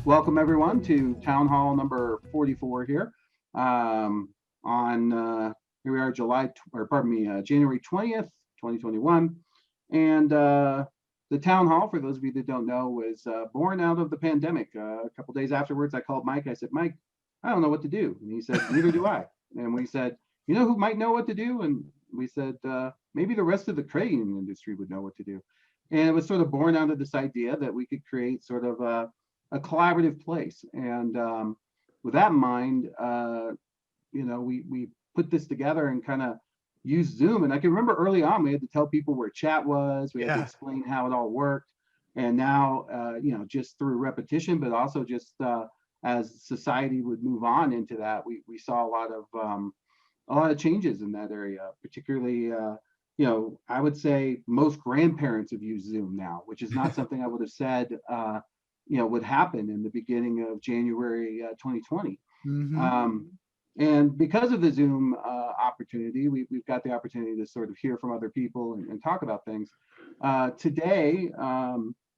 Welcome everyone to Town Hall number 44 here. Here we are, January 20th, 2021. And the Town Hall, for those of you that don't know, was born out of the pandemic. A couple days afterwards, I called Mike. I said, Mike, I don't know what to do. And he said, neither do I. And we said, you know who might know what to do? And we said, maybe the rest of the trading industry would know what to do. And it was sort of born out of this idea that we could create sort of a collaborative place. And with that in mind, we put this together and kind of use Zoom. And I can remember early on, we had to tell people where chat was, we had to explain how it all worked. And now, just through repetition, but also just as society would move on into that, we saw a lot of changes in that area, particularly, I would say most grandparents have used Zoom now, which is not something I would have said, would happen in the beginning of January 2020. Mm-hmm. And because of the Zoom opportunity, we've got the opportunity to sort of hear from other people and talk about things. Today,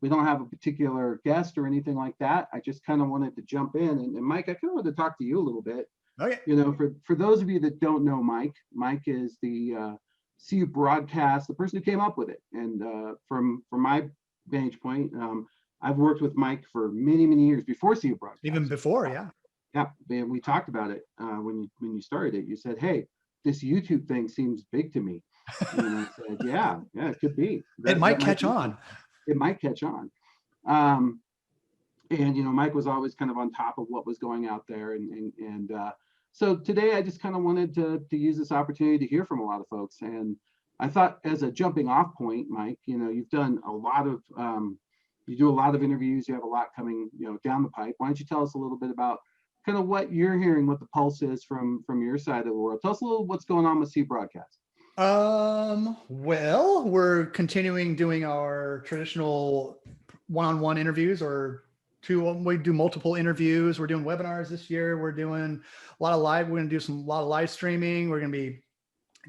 we don't have a particular guest or anything like that. I just kind of wanted to jump in. And Mike, I kind of wanted to talk to you a little bit. Okay. For those of you that don't know Mike is the CU Broadcast, the person who came up with it. And from my vantage point, I've worked with Mike for many, many years before CU Broadcast. Even before, yeah. Yeah, and we talked about it when you started it. You said, "Hey, this YouTube thing seems big to me." And I said, "Yeah, it could be. It might catch on. It might catch on." And Mike was always kind of on top of what was going out there, and so today I just kind of wanted to use this opportunity to hear from a lot of folks. And I thought, as a jumping off point, Mike, you've done a lot of you do a lot of interviews. You have a lot coming, down the pipe. Why don't you tell us a little bit about kind of what you're hearing, what the pulse is from your side of the world? Tell us a little what's going on with CU Broadcast. Well, we're continuing doing our traditional one-on-one interviews, we do multiple interviews. We're doing webinars this year. We're doing a lot of live. We're going to do a lot of live streaming. We're going to be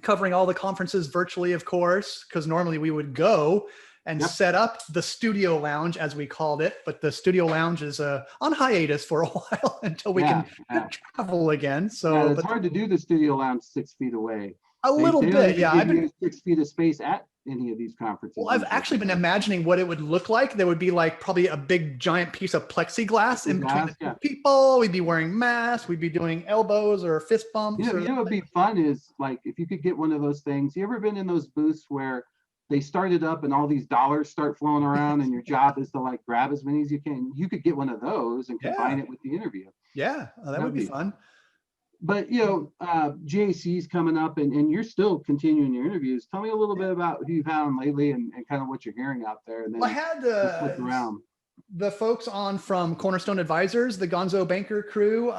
covering all the conferences virtually, of course, because normally we would go and set up the studio lounge, as we called it. But the studio lounge is on hiatus for a while until we can travel again. So it's hard to do the studio lounge 6 feet away. A little bit, yeah. I've been 6 feet of space at any of these conferences. Well, I've actually been imagining what it would look like. There would be like probably a big giant piece of plexiglass in between the two people. We'd be wearing masks. We'd be doing elbows or fist bumps. What would be fun is, like, if you could get one of those things. You ever been in those booths where they start it up and all these dollars start flowing around and your job is to like grab as many as you can? You could get one of those and combine it with the interview. Yeah, that would be fun. But GAC's coming up and you're still continuing your interviews. Tell me a little bit about who you've had on lately and kind of what you're hearing out there. And then I had the folks on from Cornerstone Advisors, the Gonzo Banker crew.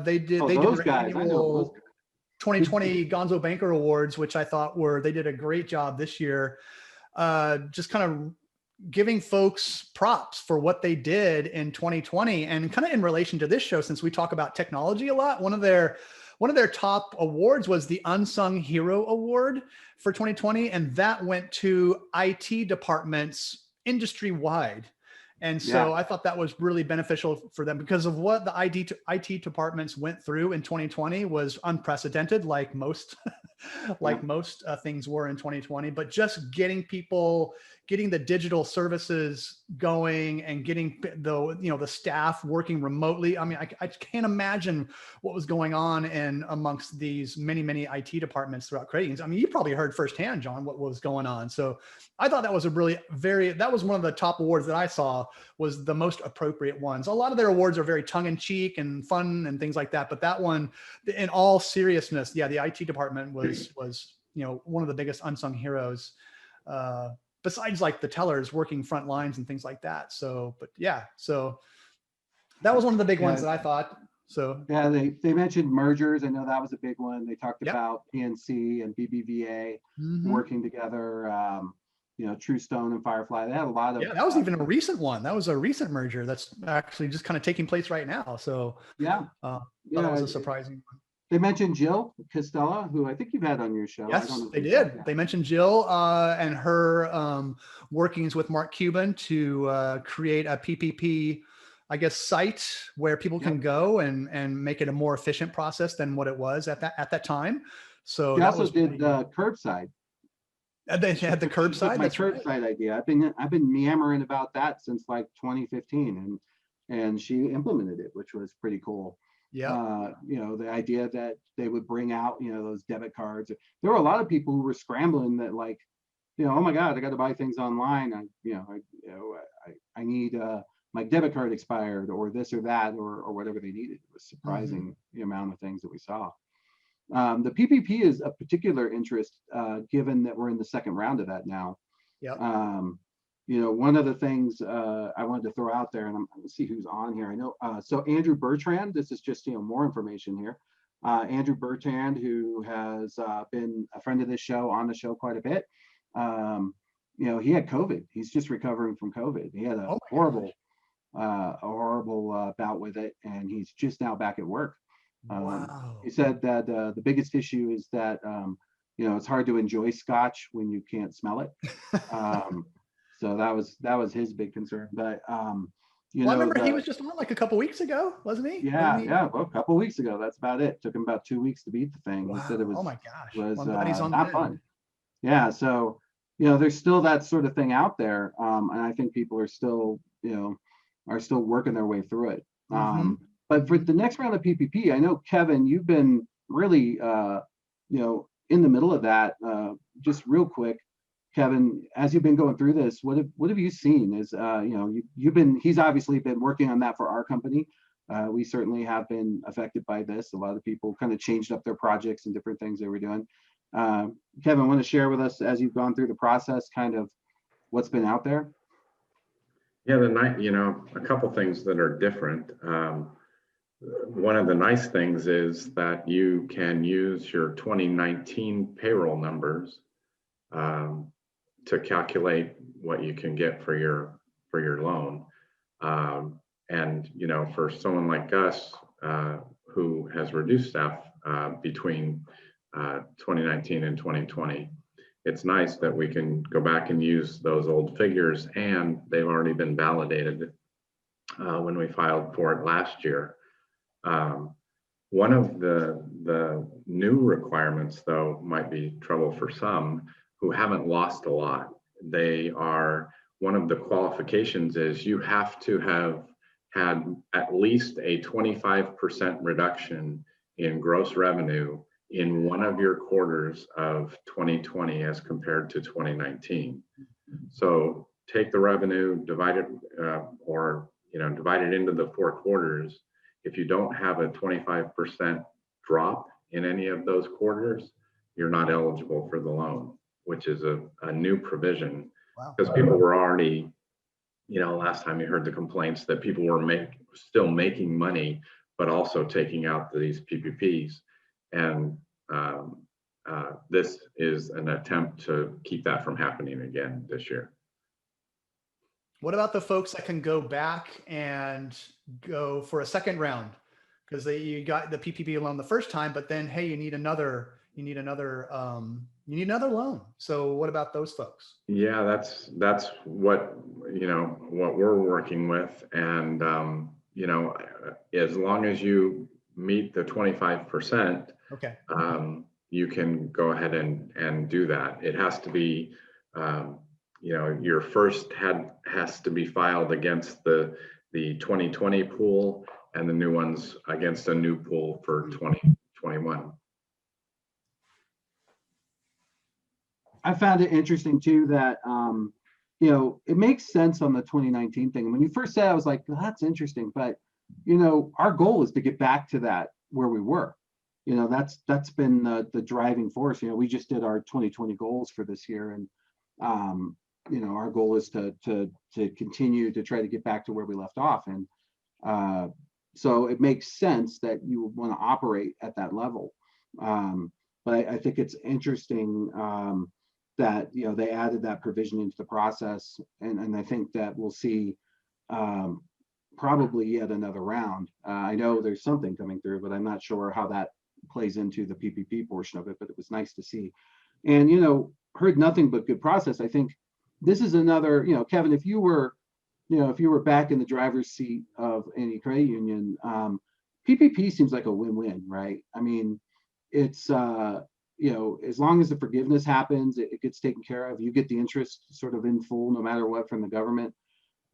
They did their annual 2020 Gonzo Banker Awards, which I thought they did a great job this year. Just kind of giving folks props for what they did in 2020, and kind of in relation to this show, since we talk about technology a lot. One of their top awards was the Unsung Hero Award for 2020, and that went to IT departments industry wide. And so I thought that was really beneficial for them, because of what the IT departments went through in 2020 was unprecedented, like most things were in 2020. But just getting the digital services going and getting the staff working remotely. I mean, I can't imagine what was going on amongst these many IT departments throughout Credence. I mean, you probably heard firsthand, John, what was going on. So I thought that was that was one of the top awards that I saw, was the most appropriate ones. A lot of their awards are very tongue in cheek and fun and things like that. But that one, in all seriousness, the IT department was one of the biggest unsung heroes, besides like the tellers working front lines and things like that. So that was one of the big ones that I thought. So they mentioned mergers. I know that was a big one. They talked about PNC and BBVA working together. True Stone and Firefly. They had a lot of. Yeah, that was even a recent one. That was a recent merger that's actually just kind of taking place right now. So that was a surprising one. They mentioned Jill Costella, who I think you've had on your show. Yes, they did. They mentioned Jill and her workings with Mark Cuban to create a PPP I guess, site where people can go and make it a more efficient process than what it was at that time. So She that also was did curbside. they had the She took curbside. my That's right. curbside idea. I've been yammering about that since like 2015, and she implemented it, which was pretty cool. Yeah. You know, the idea that they would bring out, you know, those debit cards. There were a lot of people who were scrambling that, like, you know, oh my God, I got to buy things online. I need my debit card expired, or this or that, or whatever they needed. It was surprising the amount of things that we saw. The PPP is a particular interest, given that we're in the second round of that now. Yep. You know, one of the things I wanted to throw out there, and I'm going to see who's on here. I know, so Andrew Bertrand, this is just, you know, more information here. Andrew Bertrand, who has been a friend of this show, on the show quite a bit. You know, he had COVID. He's just recovering from COVID. He had a horrible bout with it, and he's just now back at work. Wow. He said that the biggest issue is that you know, it's hard to enjoy scotch when you can't smell it. So that was his big concern. But you know, I remember he was just on like a couple weeks ago, wasn't he? Yeah, yeah. Well, a couple of weeks ago. That's about it. Took him about 2 weeks to beat the thing. Wow. He said it was, oh my gosh, was well, I'm glad he's on not fun. Yeah. So, you know, there's still that sort of thing out there, and I think people are still, you know, are still working their way through it. But for the next round of PPP, I know, Kevin, you've been really, you know, in the middle of that. Just real quick, Kevin, as you've been going through this, what have you seen? Is you know, he's obviously been working on that for our company. We certainly have been affected by this. A lot of people kind of changed up their projects and different things they were doing. Kevin, want to share with us, as you've gone through the process, kind of what's been out there? Yeah, you know, a couple things that are different. One of the nice things is that you can use your 2019 payroll numbers to calculate what you can get for your loan. And you know, for someone like us who has reduced staff between 2019 and 2020, it's nice that we can go back and use those old figures, and they've already been validated when we filed for it last year. One of the new requirements, though, might be trouble for some who haven't lost a lot. One of the qualifications is you have to have had at least a 25% reduction in gross revenue in one of your quarters of 2020 as compared to 2019. So take the revenue, divide it, or you know, divide it into the 4 quarters. If you don't have a 25% drop in any of those quarters, you're not eligible for the loan, which is a new provision. Because people were already, you know, last time you heard the complaints that people were still making money, but also taking out these PPPs. And this is an attempt to keep that from happening again this year. What about the folks that can go back and go for a second round? Because you got the PPP loan the first time, but then, hey, you need another loan. So what about those folks? Yeah, that's what, you know, what we're working with. And, you know, as long as you meet the 25%, okay, you can go ahead and do that. It has to be, you know, your first has to be filed against the 2020 pool, and the new ones against a new pool for 2021. I found it interesting too that you know, it makes sense on the 2019 thing. When you first said, I was like, well, that's interesting, but you know, our goal is to get back to that where we were. You know, that's been the driving force. You know, we just did our 2020 goals for this year, and you know, our goal is to continue to try to get back to where we left off. And so it makes sense that you want to operate at that level. But I think it's interesting that, you know, they added that provision into the process, and I think that we'll see probably yet another round. I know there's something coming through, but I'm not sure how that plays into the PPP portion of it, but it was nice to see. And, you know, heard nothing but good process. I think this is another, you know, Kevin, if you were if you were back in the driver's seat of any credit union, PPP seems like a win-win, right? I mean, it's, as long as the forgiveness happens, it gets taken care of. You get the interest sort of in full, no matter what, from the government.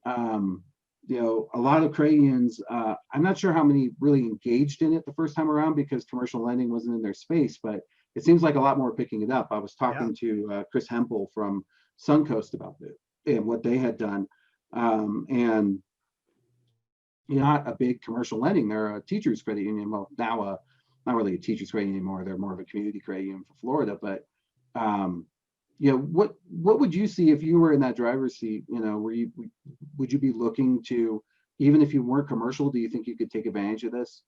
A lot of credit unions, I'm not sure how many really engaged in it the first time around because commercial lending wasn't in their space, but it seems like a lot more are picking it up. I was talking to Chris Hempel from Suncoast about it and what they had done. And not a big commercial lending. They're a teachers credit union. Well, now not really a teachers credit union anymore. They're more of a community credit union for Florida. But what would you see if you were in that driver's seat? Would you be looking to, even if you weren't commercial, do you think you could take advantage of this?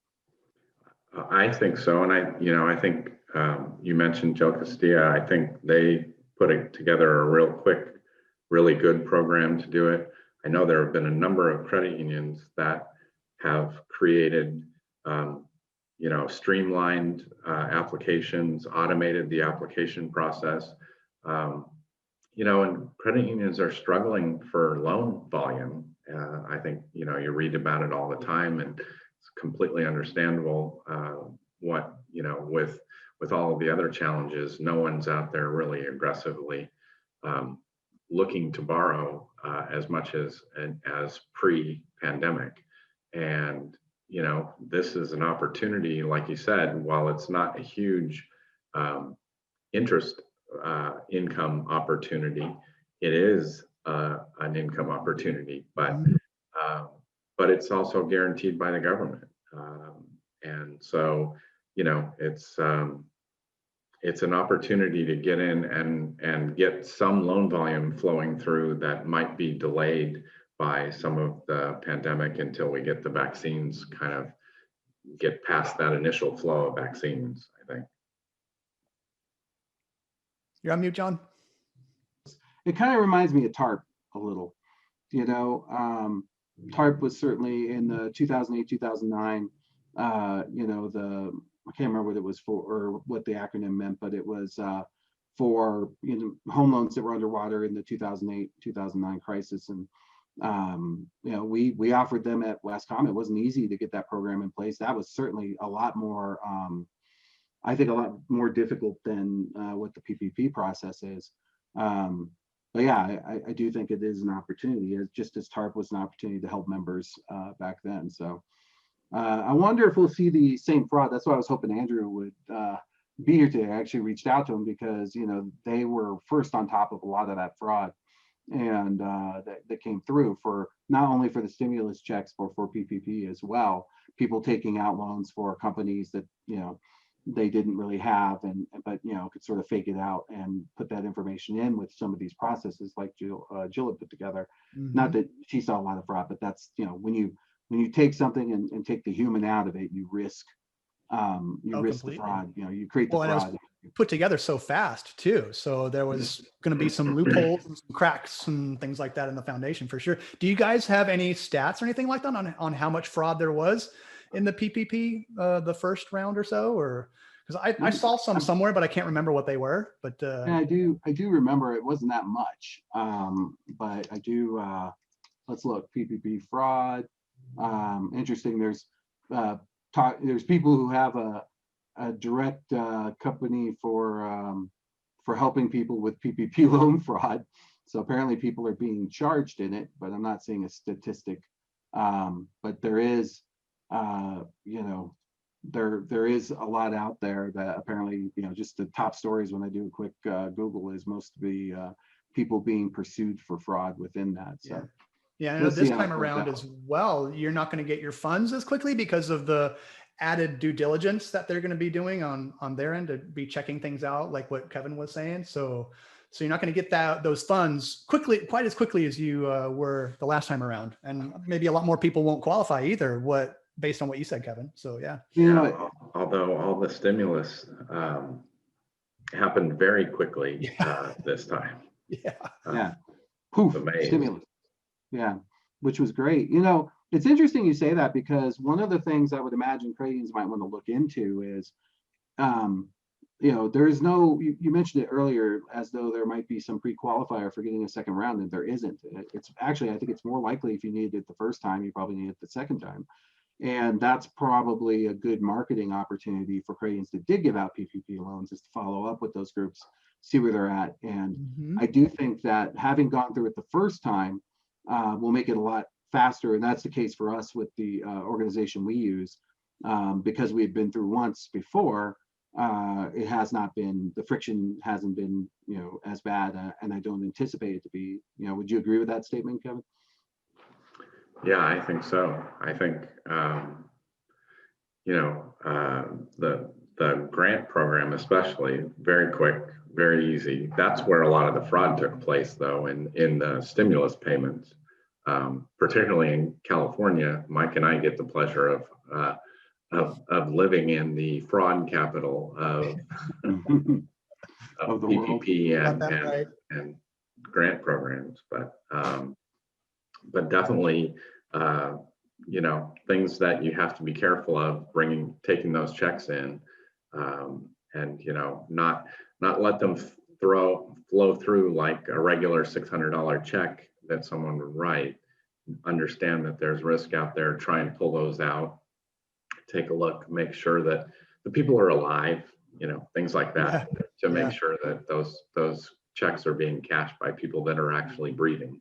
I think so, and I think you mentioned Joe Castilla. I think they put together a real quick, really good program to do it. I know there have been a number of credit unions that have created, streamlined applications, automated the application process. And credit unions are struggling for loan volume. I think, you read about it all the time, and it's completely understandable with all of the other challenges. No one's out there really aggressively looking to borrow as much as pre-pandemic. And, this is an opportunity, like you said, while it's not a huge interest income opportunity, it is an income opportunity, but it's also guaranteed by the government. And so, it's an opportunity to get in and get some loan volume flowing through that might be delayed by some of the pandemic until we get the vaccines, kind of get past that initial flow of vaccines, I think. You're on mute, John. It kind of reminds me of TARP a little. TARP was certainly in the 2008, 2009, I can't remember what it was for or what the acronym meant, but it was for home loans that were underwater in the 2008, 2009 crisis. And we offered them at Westcom. It wasn't easy to get that program in place. That was certainly a lot more, I think, a lot more difficult than what the PPP process is. But yeah, I do think it is an opportunity, just as TARP was an opportunity to help members back then. So I wonder if we'll see the same fraud. That's why I was hoping Andrew would be here today. I actually reached out to him because, they were first on top of a lot of that fraud and that came through for not only for the stimulus checks, but for PPP as well. People taking out loans for companies that, they didn't really have, but could sort of fake it out and put that information in with some of these processes like Jill had put together. Mm-hmm. Not that she saw a lot of fraud, but that's when you take something and take the human out of it, you risk risk the fraud. You create the fraud. Put together so fast too, so there was going to be some loopholes and some cracks and things like that in the foundation for sure. Do you guys have any stats or anything like that on how much fraud there was in the PPP the first round or so? Or because I saw some somewhere, but I can't remember what they were. But yeah, I do remember it wasn't that much, but I do. Let's look. PPP fraud. Interesting. There's people who have a direct company for helping people with PPP loan fraud. So apparently people are being charged in it, but I'm not seeing a statistic. But there is, there is a lot out there that apparently, just the top stories when I do a quick Google is most of the people being pursued for fraud within that. So. Yeah, I know this time around as well, you're not going to get your funds as quickly because of the added due diligence that they're going to be doing on their end to be checking things out, like what Kevin was saying. So you're not going to get those funds quite as quickly as you were the last time around, and maybe a lot more people won't qualify either. Based on what you said, Kevin. So yeah. Although all the stimulus happened very quickly this time. Yeah. Poof. Stimulus. Yeah, which was great. It's interesting you say that, because one of the things I would imagine credit unions might want to look into is, there is no, you mentioned it earlier as though there might be some pre-qualifier for getting a second round, and there isn't. It's actually, I think it's more likely if you needed it the first time, you probably need it the second time. And that's probably a good marketing opportunity for credit unions that did give out PPP loans, is to follow up with those groups, see where they're at. And I do think that having gone through it the first time will make it a lot faster. And that's the case for us with the organization we use, because we've been through once before. It has not been, the friction hasn't been, as bad, and I don't anticipate it to be. Would you agree with that statement, Kevin? Yeah, I think so. I think, the grant program, especially, very quick, very easy. That's where a lot of the fraud took place, though, in the stimulus payments, particularly in California. Mike and I get the pleasure of living in the fraud capital of the PPP world. and grant programs, but definitely, things that you have to be careful of taking those checks in, and not let them flow through like a regular $600 check that someone would write. Understand that there's risk out there. Try and pull those out. Take a look. Make sure that the people are alive. Things like that, to make sure that those checks are being cashed by people that are actually breathing.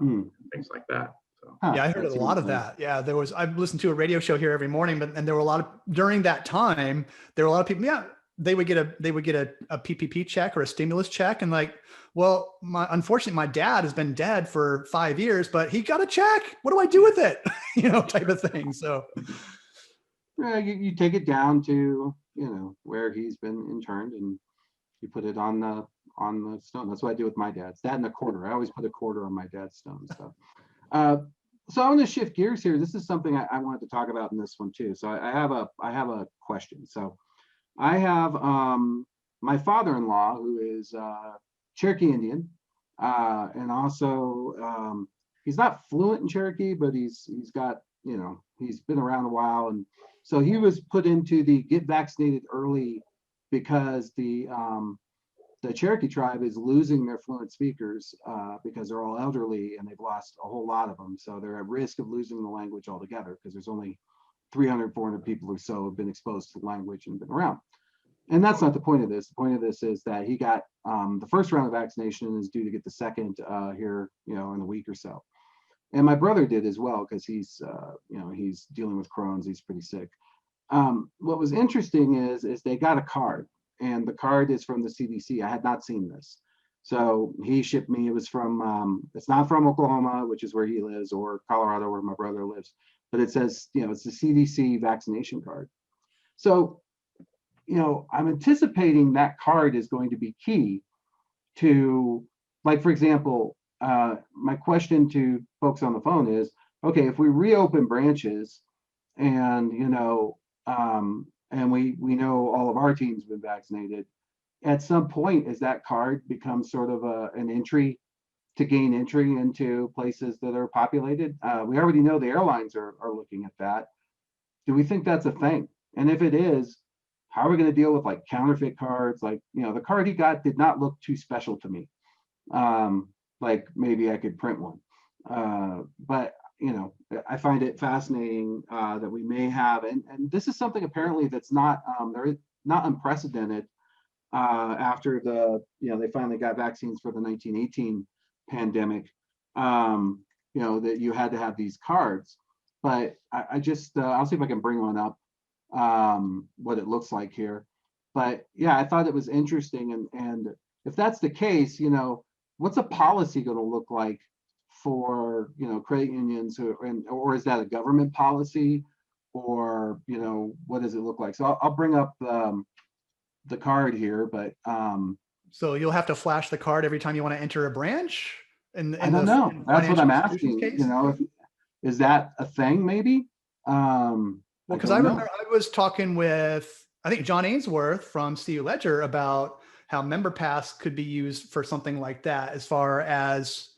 Things like that. So. Yeah, I heard a lot of that. Yeah, I've listened to a radio show here every morning, and there were a lot of, during that time, there were a lot of people, they would get a PPP check or a stimulus check, and like, well, unfortunately, my dad has been dead for 5 years, but he got a check. What do I do with it? Type of thing. So you take it down to, where he's been interned, and you put it on the stone. That's what I do with my dad's. That and a quarter. I always put a quarter on my dad's stone. So so I'm going to shift gears here. This is something I wanted to talk about in this one too. So I have a question. So I have my father-in-law, who is Cherokee Indian, and also he's not fluent in Cherokee, but he's got, he's been around a while, and so he was put into the get vaccinated early because the Cherokee tribe is losing their fluent speakers because they're all elderly, and they've lost a whole lot of them. So they're at risk of losing the language altogether, because there's only 300, 400 people or so have been exposed to the language and been around. And that's not the point of this. The point of this is that he got the first round of vaccination and is due to get the second here, in a week or so. And my brother did as well, because he's dealing with Crohn's. He's pretty sick. What was interesting is they got a card, and the card is from the CDC. I had not seen this. So he shipped me, it was from, it's not from Oklahoma, which is where he lives, or Colorado, where my brother lives, but it says, it's the CDC vaccination card. So, I'm anticipating that card is going to be key to, like, for example, my question to folks on the phone is, okay, if we reopen branches and, and we know all of our teams have been vaccinated, at some point, is that card become sort of an entry to gain entry into places that are populated? We already know the airlines are looking at that. Do we think that's a thing? And if it is, how are we going to deal with like counterfeit cards? Like, the card he got did not look too special to me. Like maybe I could print one. But, I find it fascinating that we may have, and this is something apparently that's not unprecedented after they finally got vaccines for the 1918 pandemic, that you had to have these cards. But I just, I'll see if I can bring one up, what it looks like here. But yeah, I thought it was interesting. And if that's the case, what's a policy going to look like for, credit unions, or is that a government policy, or, what does it look like? So I'll bring up the card here, but so you'll have to flash the card every time you want to enter a branch. I don't know. That's what I'm asking. Is that a thing? Maybe. Well, because I remember I was talking with, I think, John Ainsworth from CU Ledger about how MemberPass could be used for something like that, as far as,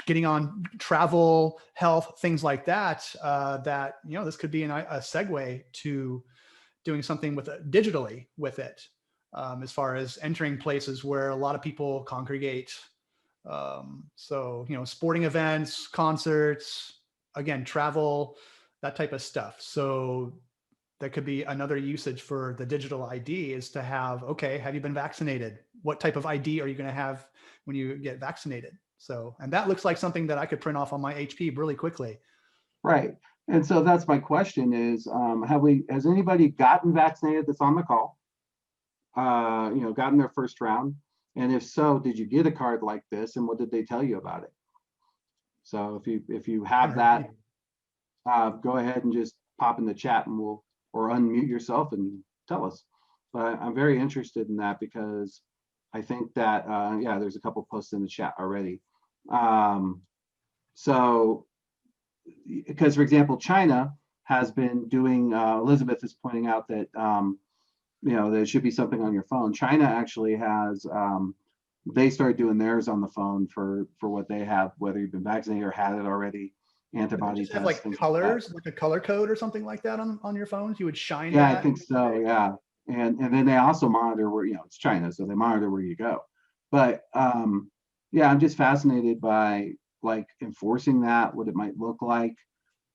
getting on travel, health, things like that. That this could be a segue to doing something with it digitally with it, as far as entering places where a lot of people congregate. So, sporting events, concerts, again, travel, that type of stuff. So that could be another usage for the digital ID, is to have, okay, have you been vaccinated? What type of ID are you going to have when you get vaccinated? So, and that looks like something that I could print off on my HP really quickly. Right. And so that's my question is, has anybody gotten vaccinated that's on the call? Gotten their first round? And if so, did you get a card like this, and what did they tell you about it? So if you have that, go ahead and just pop in the chat, and or unmute yourself and tell us. But I'm very interested in that, because I think that there's a couple posts in the chat already. So because, for example, China has been doing, Elizabeth is pointing out that there should be something on your phone. China actually has, they started doing theirs on the phone for what they have, whether you've been vaccinated or had it already, antibody tests. Have like colors, like a color code or something like that on your phones? You would shine that? Yeah, I think so, yeah. And then they also monitor where, it's China, so they monitor where you go. But yeah, I'm just fascinated by like enforcing that, what it might look like.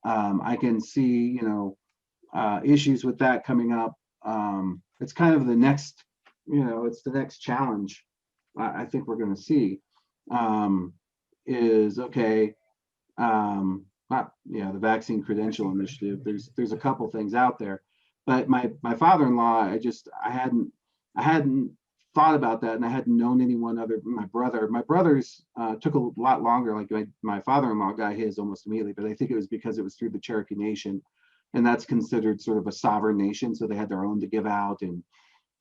I can see, issues with that coming up. It's kind of the next, it's the next challenge I think we're going to see, is okay. The vaccine credential initiative. There's a couple things out there, but my father-in-law, I hadn't thought about that, and I hadn't known anyone other than my brother. My brother's took a lot longer. Like my father-in-law got his almost immediately, but I think it was because it was through the Cherokee Nation, and that's considered sort of a sovereign nation, so they had their own to give out, and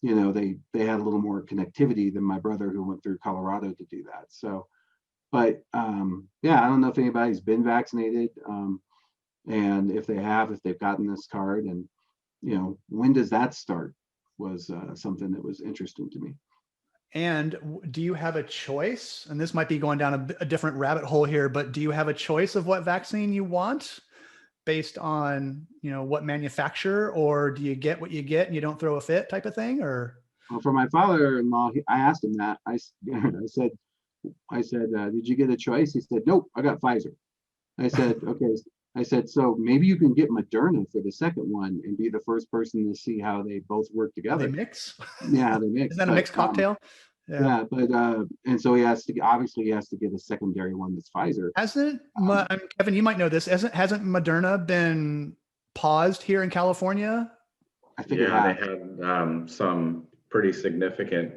they had a little more connectivity than my brother, who went through Colorado to do that. So, but I don't know if anybody's been vaccinated, and if they have, if they've gotten this card, and when does that start, was something that was interesting to me. And do you have a choice? And this might be going down a different rabbit hole here, but do you have a choice of what vaccine you want based on, what manufacturer, or do you get what you get and you don't throw a fit type of thing? Or well, for my father-in-law, I asked him that. I said, did you get a choice? He said, nope, I got Pfizer. I said, okay. I said, so maybe you can get Moderna for the second one and be the first person to see how they both work together. They mix? Yeah, they mix. Is that a mixed cocktail? Yeah, but and so he has to get a secondary one that's Pfizer. Hasn't Kevin, you might know this. Hasn't Moderna been paused here in California? I think they had some pretty significant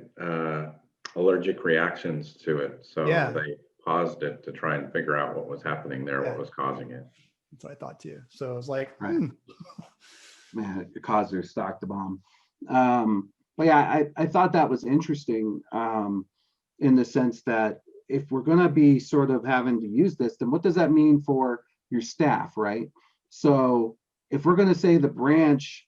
allergic reactions to it, so they paused it to try and figure out what was happening there, what was causing it. That's what I thought too. So it was like, Man, it caused their stock to bomb. But yeah, I thought that was interesting, in the sense that if we're going to be sort of having to use this, then what does that mean for your staff, right? So if we're going to say the branch,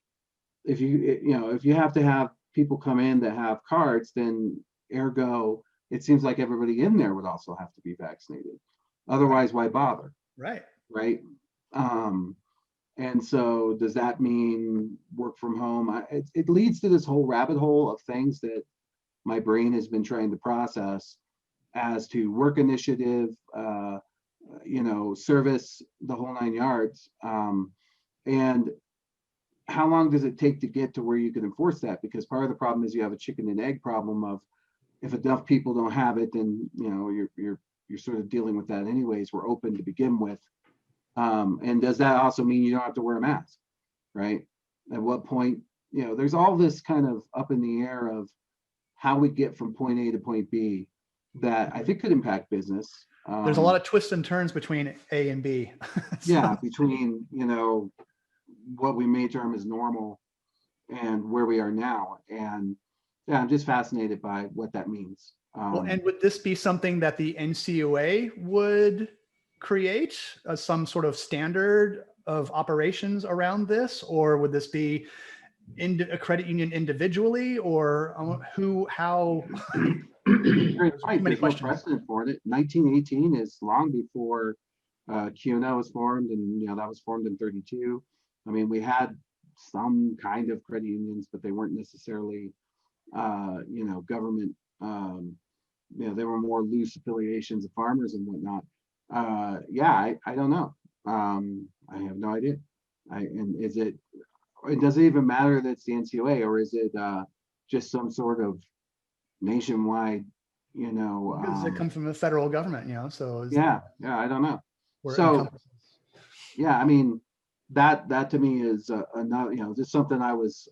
if you have to have people come in that have cards, then ergo, it seems like everybody in there would also have to be vaccinated. Otherwise, why bother? Right. Right. And so does that mean work from home? It leads to this whole rabbit hole of things that my brain has been trying to process, as to work initiative, service, the whole 9 yards. And how long does it take to get to where you can enforce that? Because part of the problem is you have a chicken and egg problem of, if enough people don't have it, then you're sort of dealing with that anyways. We're open to begin with. And does that also mean you don't have to wear a mask, right? At what point, there's all this kind of up in the air of how we get from point A to point B that I think could impact business. There's a lot of twists and turns between A and B. Yeah, between, what we may term as normal and where we are now. And yeah, I'm just fascinated by what that means. Well, and would this be something that the NCUA would create some sort of standard of operations around this, or would this be in a credit union individually, or how? There's no precedent for it. 1918 is long before QNO was formed, and that was formed in 32. I mean, we had some kind of credit unions, but they weren't necessarily, government. There were more loose affiliations of farmers and whatnot. I don't know. I have no idea. Does it even matter that it's the NCOA, or is it just some sort of nationwide, Because it comes from the federal government, so I don't know. So I mean, that to me is another, just something I was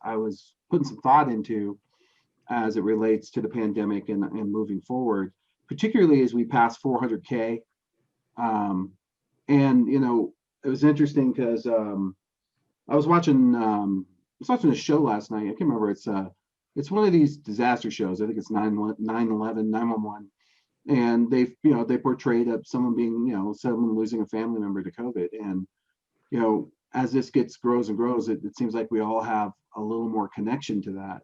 putting some thought into as it relates to the pandemic and moving forward, particularly as we pass 400K. It was interesting because I was watching a show last night. I can't remember. It's one of these disaster shows. I think it's 9/11, 911, and they portrayed someone being, someone losing a family member to COVID. And as this grows and grows, it seems like we all have a little more connection to that.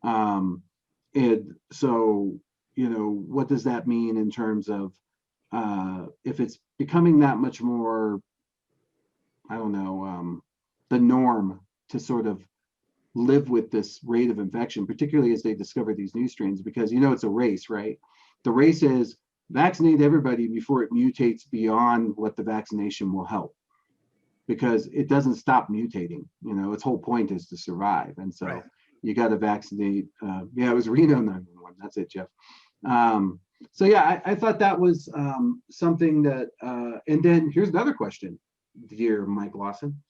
And so, what does that mean in terms of if it's becoming that much more, I don't know, the norm to sort of live with this rate of infection, particularly as they discover these new strains, because it's a race, right? The race is vaccinate everybody before it mutates beyond what the vaccination will help, because it doesn't stop mutating. Its whole point is to survive, and so right. You got to vaccinate. It was Reno 911. That's it, Jeff. I thought that was something that. And then here's another question, dear Mike Lawson.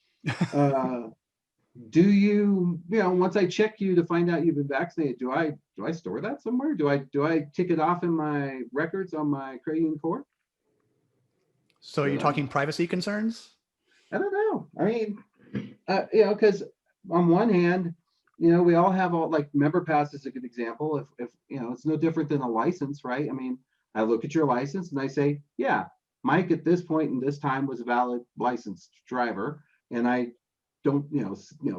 Do you, once I check you to find out you've been vaccinated, do I store that somewhere? Do I tick it off in my records on my credit union core? So you're talking privacy concerns? I don't know. I mean, because on one hand, we all have like MemberPass is a good example. If it's no different than a license, right? I mean, I look at your license and I say, yeah, Mike at this point in this time was a valid licensed driver, and I don't,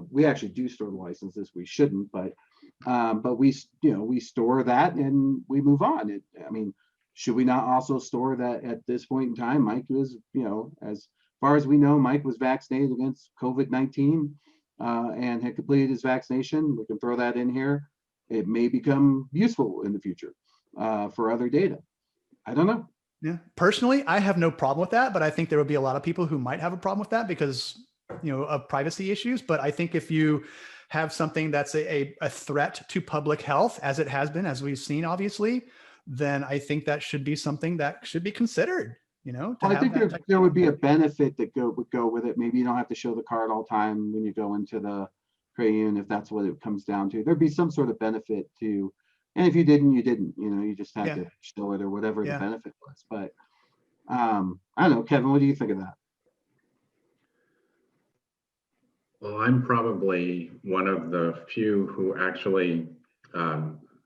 we actually do store the licenses. We shouldn't, but we store that and we move on. I mean, should we not also store that at this point in time, Mike was, as far as we know, Mike was vaccinated against COVID-19 and had completed his vaccination. We can throw that in here. It may become useful in the future for other data. I don't know. Yeah. Personally, I have no problem with that, but I think there would be a lot of people who might have a problem with that because of privacy issues. But I think if you have something that's a threat to public health, as it has been, as we've seen, obviously, then I think that should be something that should be considered. I think there would be a benefit that would go with it. Maybe you don't have to show the card all the time when you go into the credit union, if that's what it comes down to. There'd be some sort of benefit to, and if you didn't, you didn't. You just had to show it or whatever the benefit was. But I don't know, Kevin, what do you think of that? Well, I'm probably one of the few who actually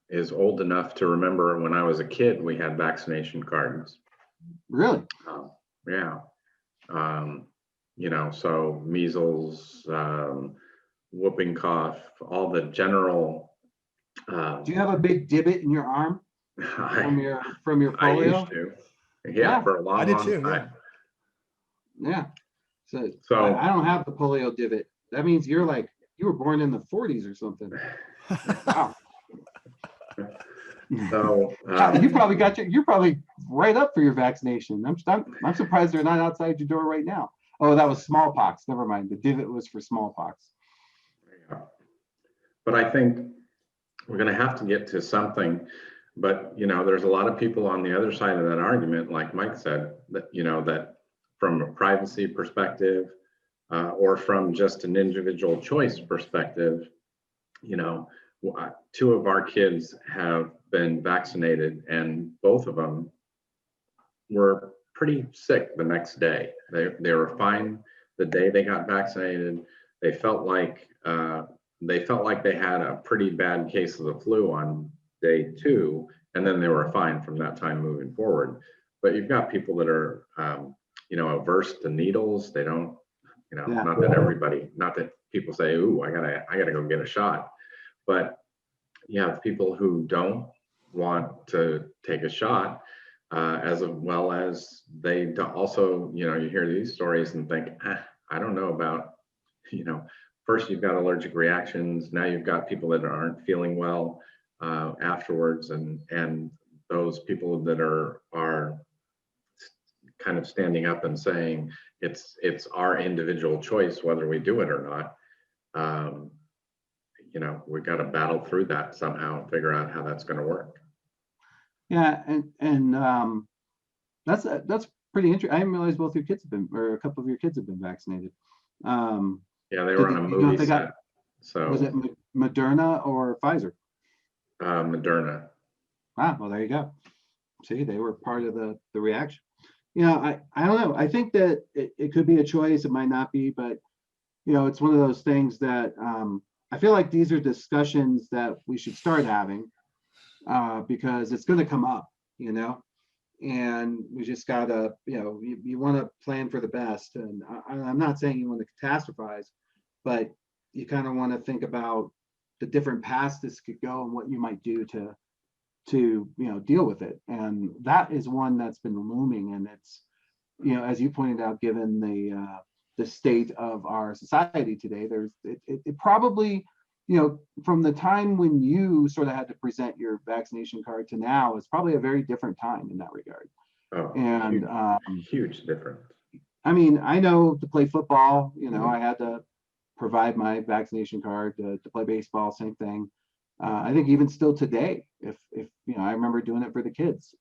is old enough to remember when I was a kid, we had vaccination cards. Really? Yeah. So measles, whooping cough, all the general. Do you have a big divot in your arm from your polio? I used to. Yeah, for a long time. Yeah. So I don't have the polio divot. That means you were born in the 40s or something. Wow. So you're probably right up for your vaccination. I'm surprised they're not outside your door right now. Oh, that was smallpox. Never mind. The divot was for smallpox. Yeah. But I think we're going to have to get to something. But there's a lot of people on the other side of that argument, like Mike said, that that from a privacy perspective, or from just an individual choice perspective, two of our kids have been vaccinated and both of them were pretty sick the next day. They were fine the day they got vaccinated. They felt like they had a pretty bad case of the flu on day 2, and then they were fine from that time moving forward. But you've got people that are averse to needles. They don't, not that people say, ooh, I gotta go get a shot. But you have people who don't want to take a shot, as well as they don't also, you hear these stories and think, I don't know about, first you've got allergic reactions. Now you've got people that aren't feeling well afterwards, and those people that are kind of standing up and saying it's our individual choice whether we do it or not. We've got to battle through that somehow and figure out how that's going to work. Yeah, and that's pretty interesting. I didn't realize both your kids have been, or a couple of your kids have been vaccinated. Yeah, they were on a movie set. So was it Moderna or Pfizer? Moderna. Ah, well, there you go. See, they were part of the reaction. I don't know. I think that it could be a choice. It might not be, but it's one of those things that I feel like these are discussions that we should start having because it's going to come up, and we just gotta, you want to plan for the best. And I'm not saying you want to catastrophize, but you kind of want to think about the different paths this could go and what you might do to deal with it. And that is one that's been looming. And it's, as you pointed out, given the state of our society today, it probably, from the time when you sort of had to present your vaccination card to now, it's probably a very different time in that regard. Oh, and huge difference. I mean, I know to play football, I had to provide my vaccination card. To play baseball, same thing. I think even still today, if I remember doing it for the kids.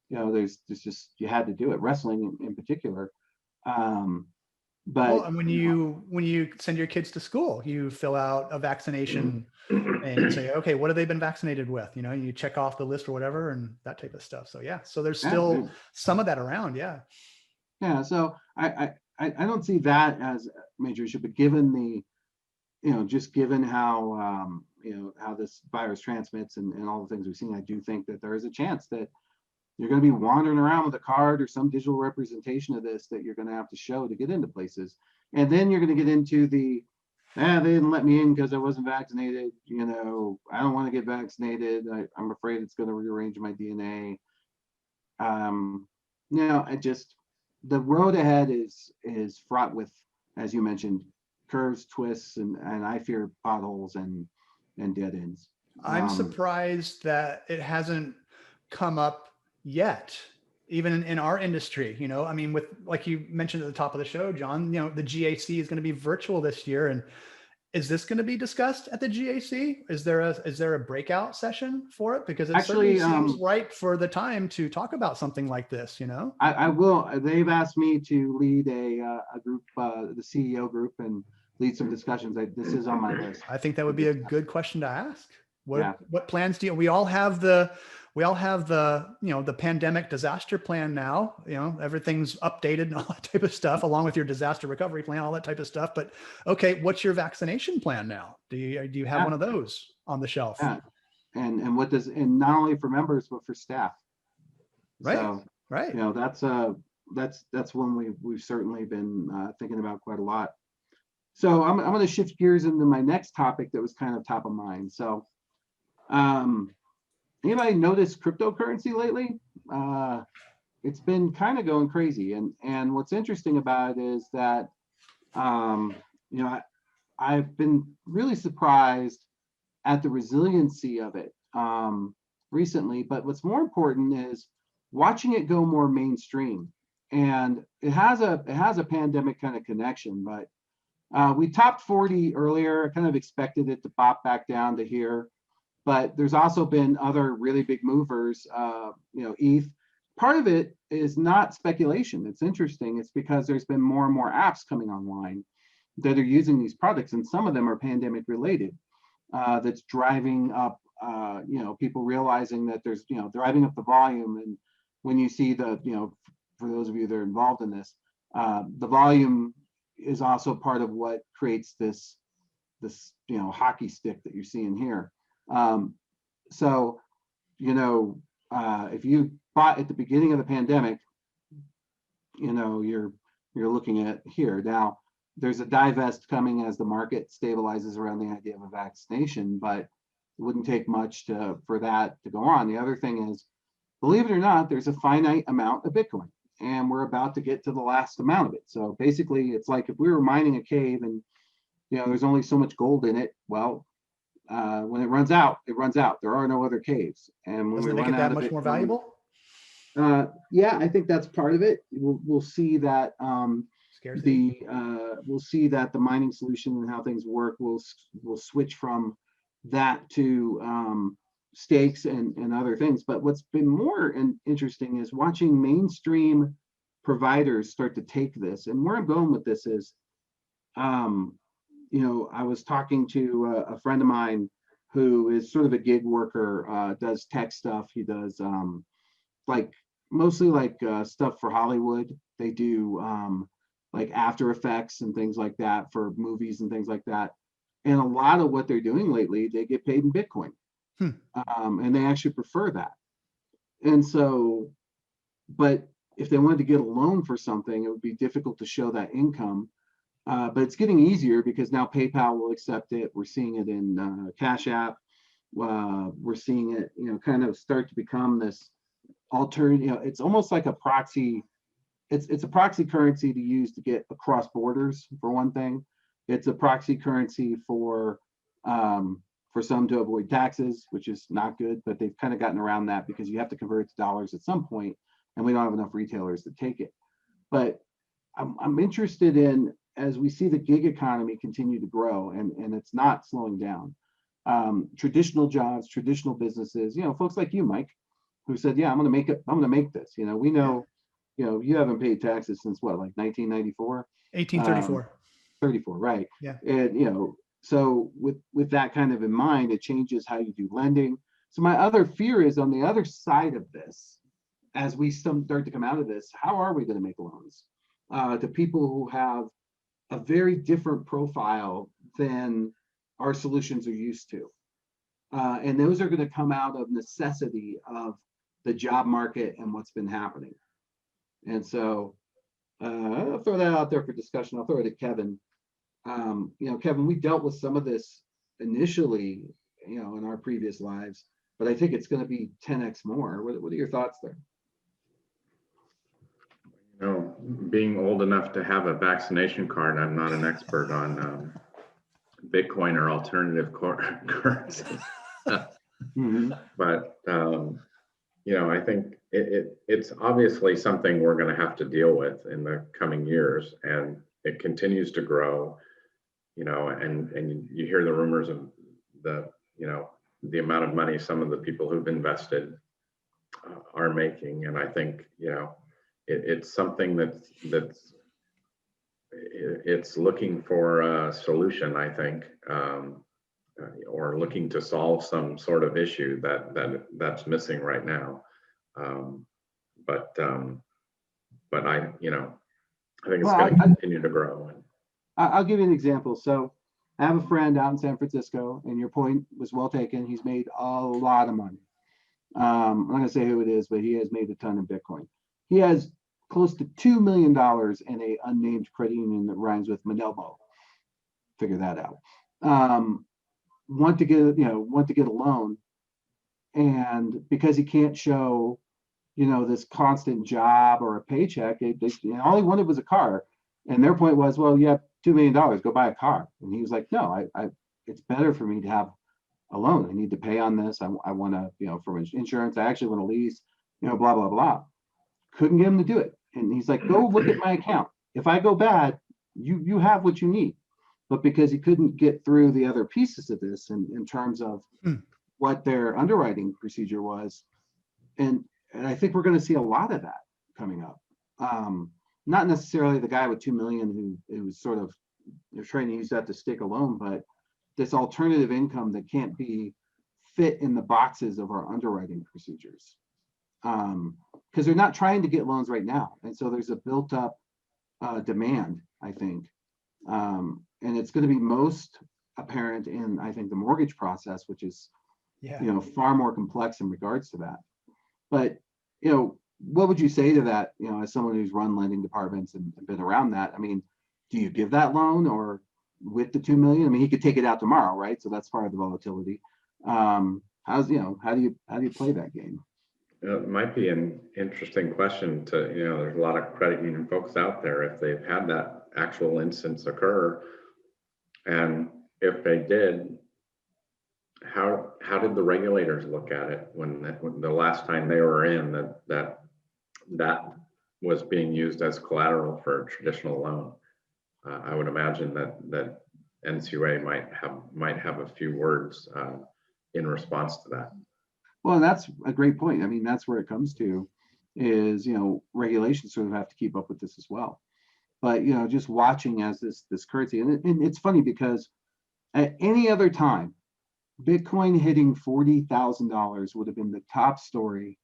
There's just, you had to do it. Wrestling in particular. But well, and when you send your kids to school, you fill out a vaccination and you say, okay, what have they been vaccinated with? You check off the list or whatever, and that type of stuff. So yeah, so there's still some of that around. Yeah. Yeah. So I don't see that as a major issue, but given the, just given how, how this virus transmits and all the things we've seen, I do think that there is a chance that you're going to be wandering around with a card or some digital representation of this that you're going to have to show to get into places. And then you're going to get into the, they didn't let me in because I wasn't vaccinated. I don't want to get vaccinated. I'm afraid it's going to rearrange my DNA. The road ahead is fraught with, as you mentioned, curves, twists, and I fear potholes and dead ends. I'm surprised that it hasn't come up yet, even in our industry. I mean, with, like you mentioned at the top of the show, John, the GAC is going to be virtual this year, and is this going to be discussed at the GAC? Is there a breakout session for it? Because it actually seems right for the time to talk about something like this. I will. They've asked me to lead a group, the CEO group, and lead some discussions. This is on my list. I think that would be a good question to ask. What plans do we all have the the pandemic disaster plan now, everything's updated and all that type of stuff, along with your disaster recovery plan, all that type of stuff. But okay, what's your vaccination plan now? Do you have one of those on the shelf? Yeah. And what does, and not only for members, but for staff. Right. So, right. That's one we've certainly been thinking about quite a lot. So I'm going to shift gears into my next topic that was kind of top of mind. So, anybody noticed cryptocurrency lately? It's been kind of going crazy. And what's interesting about it is that, I've been really surprised at the resiliency of it recently. But what's more important is watching it go more mainstream. And it has a pandemic kind of connection, but we topped 40 earlier. I kind of expected it to pop back down to here. But there's also been other really big movers, ETH. Part of it is not speculation. It's interesting. It's because there's been more and more apps coming online that are using these products, and some of them are pandemic related. That's driving up, people realizing that there's, driving up the volume. And when you see the, for those of you that are involved in this, the volume is also part of what creates this hockey stick that you're seeing here. So, if you bought at the beginning of the pandemic, you're looking at here. Now, there's a divest coming as the market stabilizes around the idea of a vaccination, but it wouldn't take much for that to go on. The other thing is, believe it or not, there's a finite amount of Bitcoin, and we're about to get to the last amount of it. So basically, it's like if we were mining a cave and there's only so much gold in it. Well, when it runs out, it runs out. There are no other caves. And when Does it we make run it out that of much it, more valuable? yeah, I think that's part of it. We'll see that Scarcity. we'll see that the mining solution and how things work will switch from that to stakes and other things. But what's been more interesting is watching mainstream providers start to take this. And where I'm going with this is, I was talking to a friend of mine who is sort of a gig worker, does tech stuff. He does like mostly like stuff for Hollywood. They do like After Effects and things like that for movies and things like that. And a lot of what they're doing lately, they get paid in Bitcoin. And they actually prefer that. And so, but if they wanted to get a loan for something, it would be difficult to show that income. But it's getting easier because now PayPal will accept it. We're seeing it in Cash App. We're seeing it, kind of start to become this alternative. It's almost like a proxy. It's a proxy currency to use to get across borders, for one thing. It's a proxy currency for some to avoid taxes, which is not good, but they've kind of gotten around that because you have to convert it to dollars at some point, and we don't have enough retailers to take it. But I'm interested in, as we see the gig economy continue to grow, and it's not slowing down, traditional jobs, traditional businesses, folks like you, Mike, who said, yeah, I'm going to make this. We know, you haven't paid taxes since what, like 1994? 1834. 34, right. Yeah. And, so with that kind of in mind, it changes how you do lending. So my other fear is on the other side of this, as we start to come out of this, how are we going to make loans to people who have a very different profile than our solutions are used to? And those are going to come out of necessity of the job market and what's been happening. And so I'll throw that out there for discussion. I'll throw it at Kevin. Kevin, we dealt with some of this initially, in our previous lives, but I think it's going to be 10x more. What are your thoughts there? Being old enough to have a vaccination card, I'm not an expert on Bitcoin or alternative currencies. But I think it's obviously something we're going to have to deal with in the coming years, and it continues to grow. And you hear the rumors of the amount of money some of the people who've invested are making, and I think it's something that's it's looking for a solution, I think, or looking to solve some sort of issue that's missing right now. But I think it's going to continue to grow. I'll give you an example. So I have a friend out in San Francisco, and your point was well taken. He's made a lot of money. I'm not going to say who it is, but he has made a ton in Bitcoin. He has close to $2 million in a unnamed credit union that rhymes with Monelmo. Figure that out. Want to get a loan, and because he can't show, this constant job or a paycheck, all he wanted was a car. And their point was, well, you have $2 million, go buy a car. And he was like, no, it's better for me to have a loan. I need to pay on this. I want to, for insurance, I actually want to lease, blah, blah, blah. Couldn't get him to do it. And he's like, go look at my account. If I go bad, you have what you need. But because he couldn't get through the other pieces of this in terms of what their underwriting procedure was. And I think we're going to see a lot of that coming up. Not necessarily the guy with 2 million who sort of, they're trying to use that to stick a loan, but this alternative income that can't be fit in the boxes of our underwriting procedures. Because they're not trying to get loans right now. And so there's a built up demand, I think. And it's going to be most apparent in, I think, the mortgage process, which is, far more complex in regards to that. But, what would you say to that, as someone who's run lending departments and been around that? I mean, do you give that loan, or with the 2 million? I mean, he could take it out tomorrow, right? So that's part of the volatility. How do you play that game? It might be an interesting question to, there's a lot of credit union folks out there. If they've had that actual instance occur, And if they did, how did the regulators look at it when the last time they were in that was being used as collateral for a traditional loan? I would imagine that NCUA might have a few words in response to that. Well, that's a great point. I mean, that's where it comes to is, regulations sort of have to keep up with this as well. But, just watching as this currency, and it's funny because at any other time, Bitcoin hitting $40,000 would have been the top story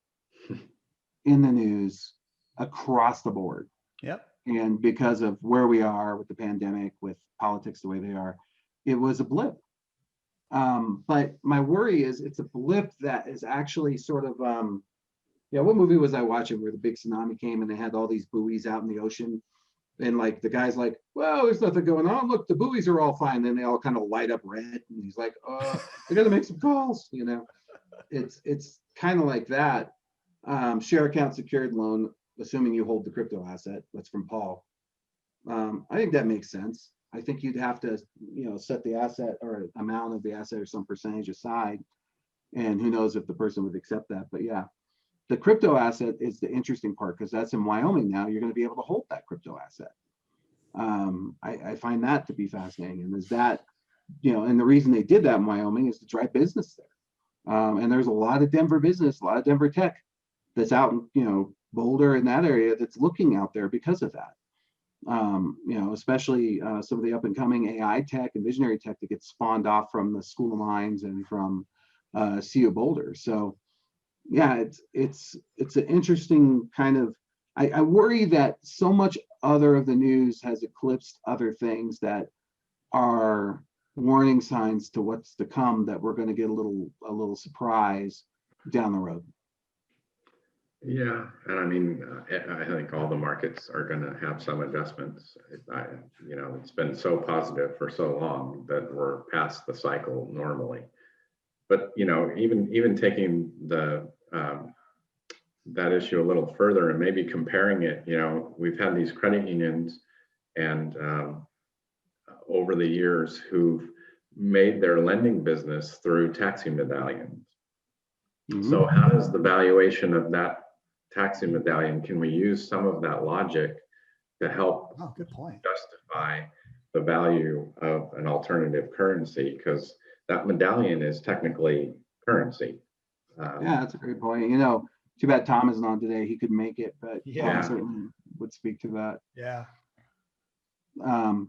in the news across the board. Yep. And because of where we are with the pandemic, with politics the way they are, it was a blip. But my worry is it's a blip that is actually sort of, what movie was I watching where the big tsunami came and they had all these buoys out in the ocean? And like the guy's like, well, there's nothing going on. Look, the buoys are all fine. Then they all kind of light up red. And he's like, we got to make some calls. It's kind of like that. Share account secured loan, assuming you hold the crypto asset. That's from Paul. I think that makes sense. I think you'd have to, set the asset or amount of the asset or some percentage aside. And who knows if the person would accept that. But yeah, the crypto asset is the interesting part because that's in Wyoming now. You're going to be able to hold that crypto asset. I find that to be fascinating. And is that, and the reason they did that in Wyoming is to drive business there. And there's a lot of Denver business, a lot of Denver tech that's out in, Boulder in that area that's looking out there because of that. Especially some of the up and coming AI tech and visionary tech that gets spawned off from the School of Mines and from CU Boulder. So yeah, it's an interesting kind of, I worry that so much other of the news has eclipsed other things that are warning signs to what's to come, that we're going to get a little surprise down the road. Yeah, and I mean, I think all the markets are going to have some adjustments. It's been so positive for so long that we're past the cycle normally. But even taking that issue a little further and maybe comparing it, we've had these credit unions and over the years who've made their lending business through taxi medallions. Mm-hmm. So how does the valuation of that taxi medallion, can we use some of that logic to help good point. justify the value of an alternative currency? Because that medallion is technically currency. Yeah, that's a great point. Too bad Tom isn't on today. He could make it, but yeah, certainly would speak to that. Yeah. No,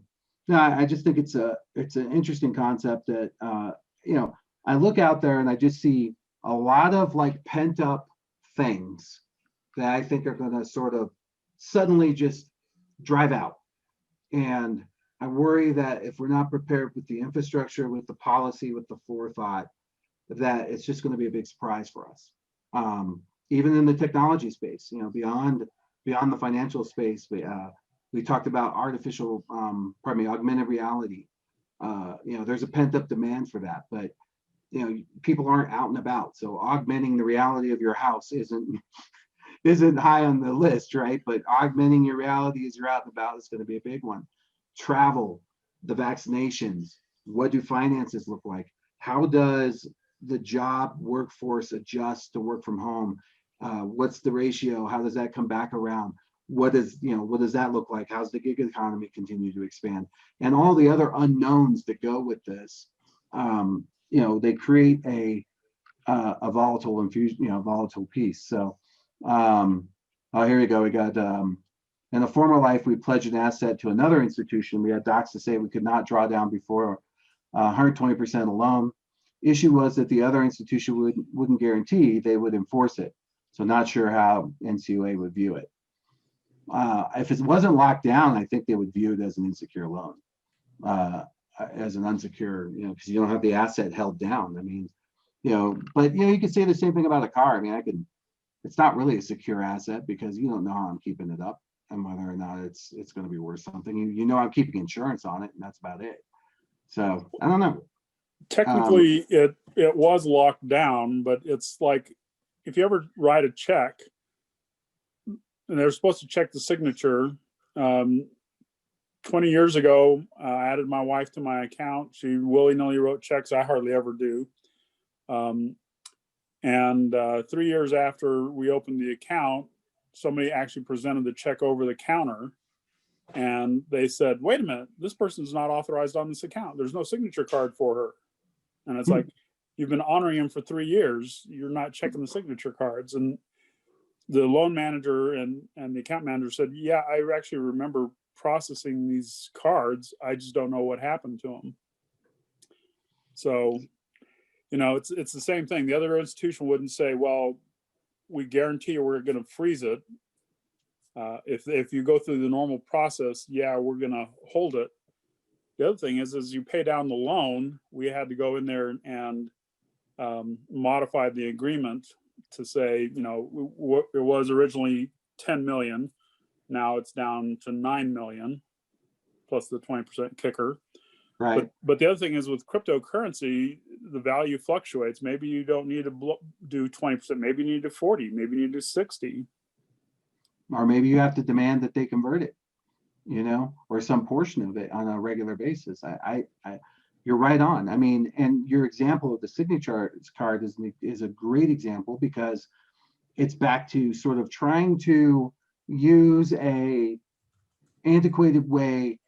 I just think it's an interesting concept that I look out there and I just see a lot of like pent up things that I think are going to sort of suddenly just drive out. And I worry that if we're not prepared with the infrastructure, with the policy, with the forethought, that it's just going to be a big surprise for us. Even in the technology space, beyond the financial space, we talked about augmented reality. There's a pent up demand for that, but people aren't out and about. So augmenting the reality of your house isn't high on the list, right? But augmenting your reality as you're out and about is going to be a big one. Travel, the vaccinations, what do finances look like? How does the job workforce adjust to work from home? What's the ratio? How does that come back around? What does that look like? How's the gig economy continue to expand? And all the other unknowns that go with this. They create a volatile infusion, volatile piece. So, here we go. We got, in a former life, we pledged an asset to another institution. We had docs to say we could not draw down before 120% of the loan. Issue was that the other institution wouldn't guarantee, they would enforce it. So not sure how NCUA would view it. If it wasn't locked down, I think they would view it as an insecure loan, as an unsecure, because you don't have the asset held down. I mean, but you could say the same thing about a car. I mean, it's not really a secure asset because you don't know how I'm keeping it up and whether or not it's going to be worth something. I'm keeping insurance on it, and that's about it. So I don't know. Technically, it was locked down, but it's like if you ever write a check and they're supposed to check the signature, 20 years ago, I added my wife to my account. She willy-nilly wrote checks. I hardly ever do. And 3 years after we opened the account, somebody actually presented the check over the counter, and they said, wait a minute, this person's not authorized on this account. There's no signature card for her. And it's like, you've been honoring him for 3 years. You're not checking the signature cards. And the loan manager and the account manager said, yeah, I actually remember processing these cards. I just don't know what happened to them. So, you know, it's the same thing. The other institution wouldn't say, well, we guarantee we're going to freeze it. If you go through the normal process, yeah, we're going to hold it. The other thing is you pay down the loan, we had to go in there and modify the agreement to say, you know, it was originally 10 million. Now it's down to 9 million plus the 20% kicker. Right. But the other thing is with cryptocurrency, the value fluctuates. Maybe you don't need to do 20%. Maybe you need to 40. Maybe you need to 60. Or maybe you have to demand that they convert it, you know, or some portion of it on a regular basis. You're right on. I mean, and your example of the signature card is a great example, because it's back to sort of trying to use a antiquated way,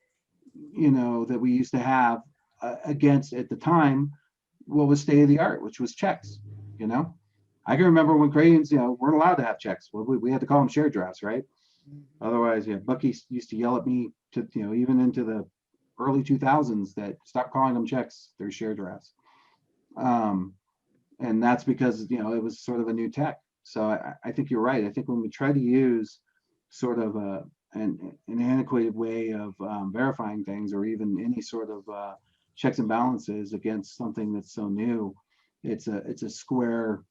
you know, that we used to have against, at the time, what was state of the art, which was checks. You know, I can remember when credit unions, you know, weren't allowed to have checks. Well, we had to call them share drafts, right? Otherwise, yeah, Bucky used to yell at me to, you know, even into the early 2000s, that stop calling them checks, they're share drafts. And that's because, you know, it was sort of a new tech. So I think you're right. I think when we try to use sort of an antiquated way of verifying things, or even any sort of checks and balances against something that's so new, it's a square,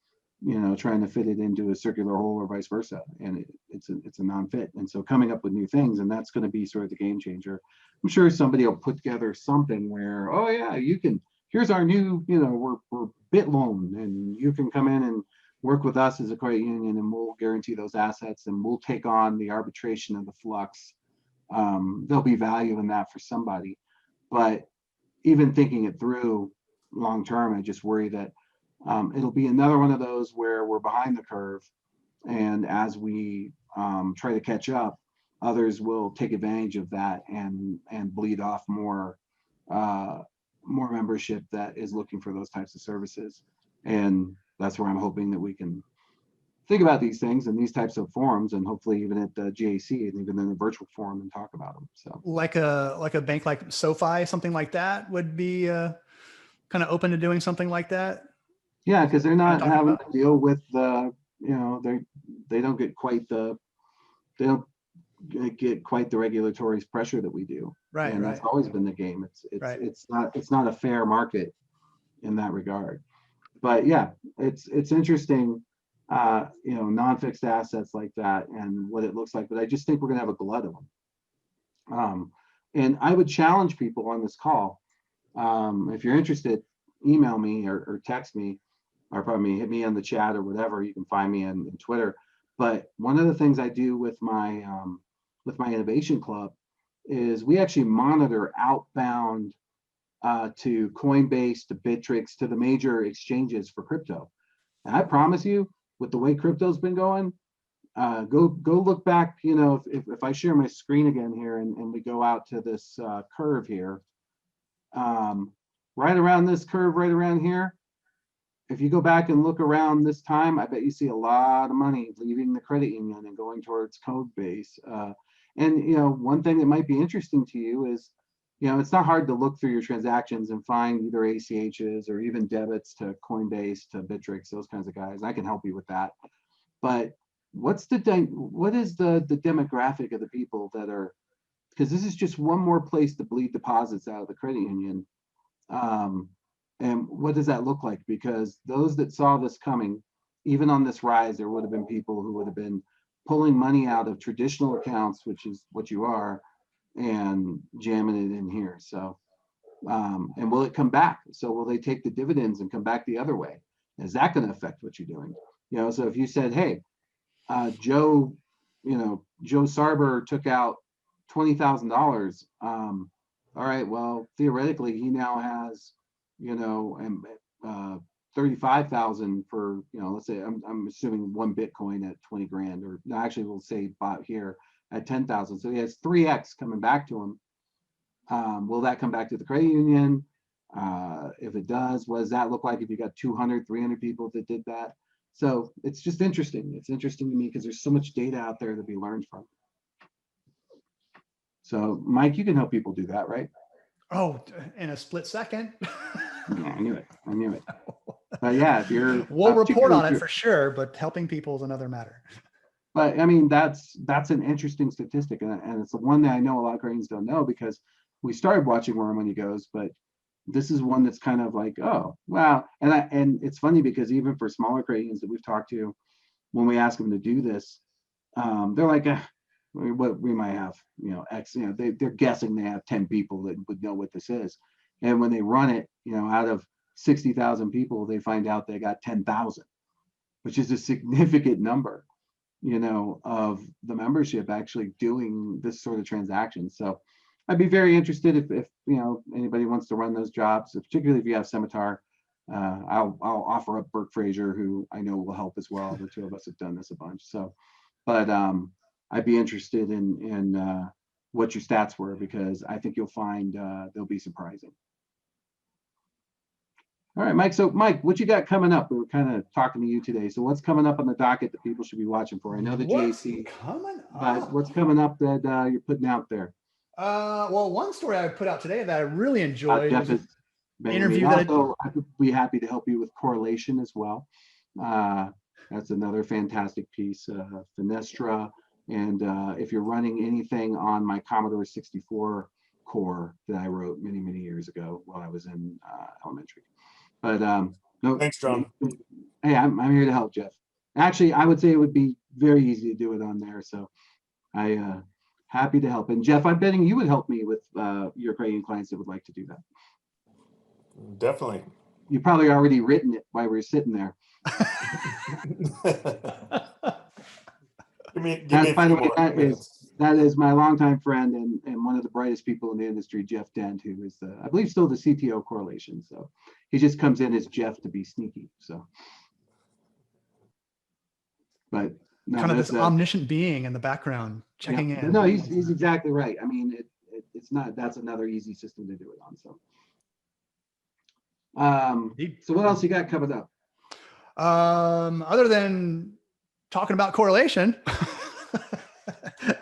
you know, trying to fit it into a circular hole, or vice versa, and it's a non-fit. And so coming up with new things, and that's going to be sort of the game changer. I'm sure somebody will put together something where, oh yeah, you can, here's our new, you know, we're BitLoan, and you can come in and work with us as a credit union, and we'll guarantee those assets, and we'll take on the arbitration of the flux. There'll be value in that for somebody, but even thinking it through long term, I just worry that it'll be another one of those where we're behind the curve, and as we try to catch up, others will take advantage of that and bleed off more membership that is looking for those types of services. And that's where I'm hoping that we can think about these things in these types of forums, and hopefully even at the GAC, and even in a virtual forum, and talk about them. So like a bank like SoFi, something like that would be kind of open to doing something like that. Yeah, because they're not having to deal with the, you know, they don't get quite the regulatory pressure that we do. Right. And that's always been the game. It's not a fair market in that regard. But yeah, it's interesting, you know, non-fixed assets like that and what it looks like. But I just think we're gonna have a glut of them. And I would challenge people on this call, if you're interested, email me or text me, or probably hit me on the chat or whatever. You can find me in Twitter. But one of the things I do with my innovation club is we actually monitor outbound to Coinbase, to Bittrex, to the major exchanges for crypto. And I promise you, with the way crypto's been going, go look back. You know, if I share my screen again here, and we go out to this curve here, right around this curve, right around here. If you go back and look around this time, I bet you see a lot of money leaving the credit union and going towards Coinbase. And, you know, one thing that might be interesting to you is, you know, it's not hard to look through your transactions and find either ACHs or even debits to Coinbase, to Bittrex, those kinds of guys. I can help you with that. But what is the demographic of the people that are, because this is just one more place to bleed deposits out of the credit union. And what does that look like? Because those that saw this coming, even on this rise, there would have been people who would have been pulling money out of traditional accounts, which is what you are, and jamming it in here. So, and will it come back? So will they take the dividends and come back the other way? Is that going to affect what you're doing? You know, so if you said, hey, Joe Sarber took out $20,000. All right, well, theoretically, he now has, 35,000 for, let's say I'm assuming one Bitcoin at 20 grand, or no, actually we'll say bought here at 10,000. So he has 3x coming back to him. Will that come back to the credit union? If it does, what does that look like if you got 200, 300 people that did that? So it's just interesting. It's interesting to me because there's so much data out there to be learned from. So Mike, you can help people do that, right? Oh, in a split second. Yeah, I knew it. But yeah, if you're, we'll report on it for sure, but helping people is another matter. But I mean, that's an interesting statistic, and it's the one that I know a lot of credit don't know, because we started watching Where Our Money Goes, but this is one that's kind of like, oh, wow. And it's funny because even for smaller credit unions that we've talked to, when we ask them to do this, they're like, what we might have, X, they're guessing they have 10 people that would know what this is. And when they run it, out of 60,000 people, they find out they got 10,000, which is a significant number, of the membership actually doing this sort of transaction. So I'd be very interested if anybody wants to run those jobs, particularly if you have Scimitar. I'll offer up Burke Fraser, who I know will help as well. The two of us have done this a bunch. So, but I'd be interested in what your stats were, because I think you'll find they'll be surprising. All right, Mike. So Mike, what you got coming up? We were kind of talking to you today. So what's coming up on the docket that people should be watching for? I know the JC, but what's coming up that you're putting out there? Well, one story I put out today that I really enjoyed Jeff was an interview that I would be happy to help you with correlation as well. That's another fantastic piece, Finestra. And if you're running anything on my Commodore 64 core that I wrote many, many years ago while I was in elementary. But no, thanks, John. Hey, I'm here to help, Jeff. Actually, I would say it would be very easy to do it on there. So I happy to help. And Jeff, I'm betting you would help me with your credit clients that would like to do that. Definitely. You probably already written it while we were sitting there. By the way, that is my longtime friend and one of the brightest people in the industry, Jeff Dent, who is I believe still the CTO correlation. So he just comes in as Jeff to be sneaky. So, but no, kind of this omniscient being in the background checking in. No, he's exactly right. I mean, it's not. That's another easy system to do it on. So, so what else you got coming up? Other than talking about correlation,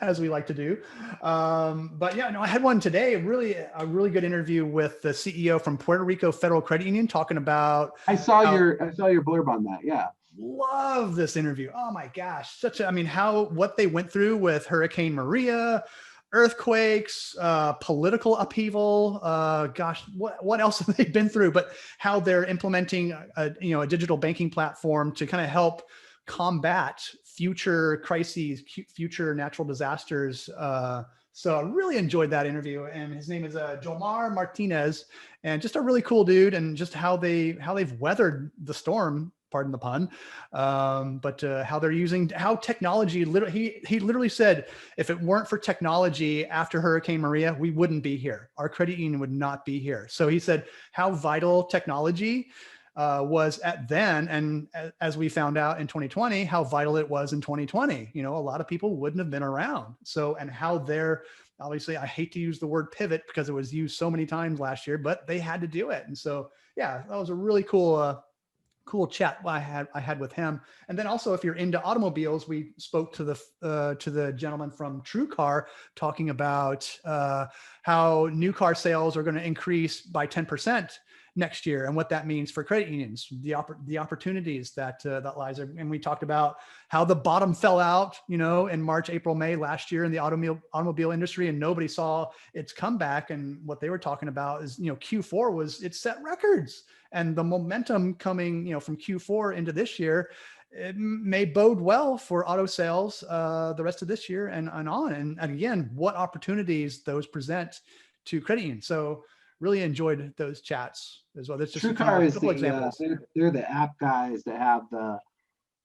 as we like to do. But yeah, no, I had one today, a really good interview with the CEO from Puerto Rico Federal Credit Union talking about. I saw your blurb on that. Yeah. Love this interview. Oh my gosh. What they went through with Hurricane Maria, earthquakes, political upheaval. What else have they been through? But how they're implementing a digital banking platform to kind of help combat future crises, future natural disasters. So I really enjoyed that interview. And his name is Jomar Martinez, and just a really cool dude, and just how they've weathered the storm. Pardon the pun, but how technology. He literally said, if it weren't for technology after Hurricane Maria, we wouldn't be here. Our credit union would not be here. So he said how vital technology was at then, and as we found out in 2020, how vital it was in 2020. A lot of people wouldn't have been around. So, and how they're obviously, I hate to use the word pivot because it was used so many times last year, but they had to do it. And so, yeah, that was a really cool chat I had with him. And then also, if you're into automobiles, we spoke to the gentleman from TrueCar talking about how new car sales are going to increase by 10% next year, and what that means for credit unions, the opportunities that lies there. And we talked about how the bottom fell out, in March, April, May last year in the automobile industry, and nobody saw its comeback. And what they were talking about is, Q4 it set records, and the momentum coming, from Q4 into this year, it may bode well for auto sales the rest of this year and on. And again, what opportunities those present to credit unions. So really enjoyed those chats as well. That's just TrueCar is examples. they're the app guys that have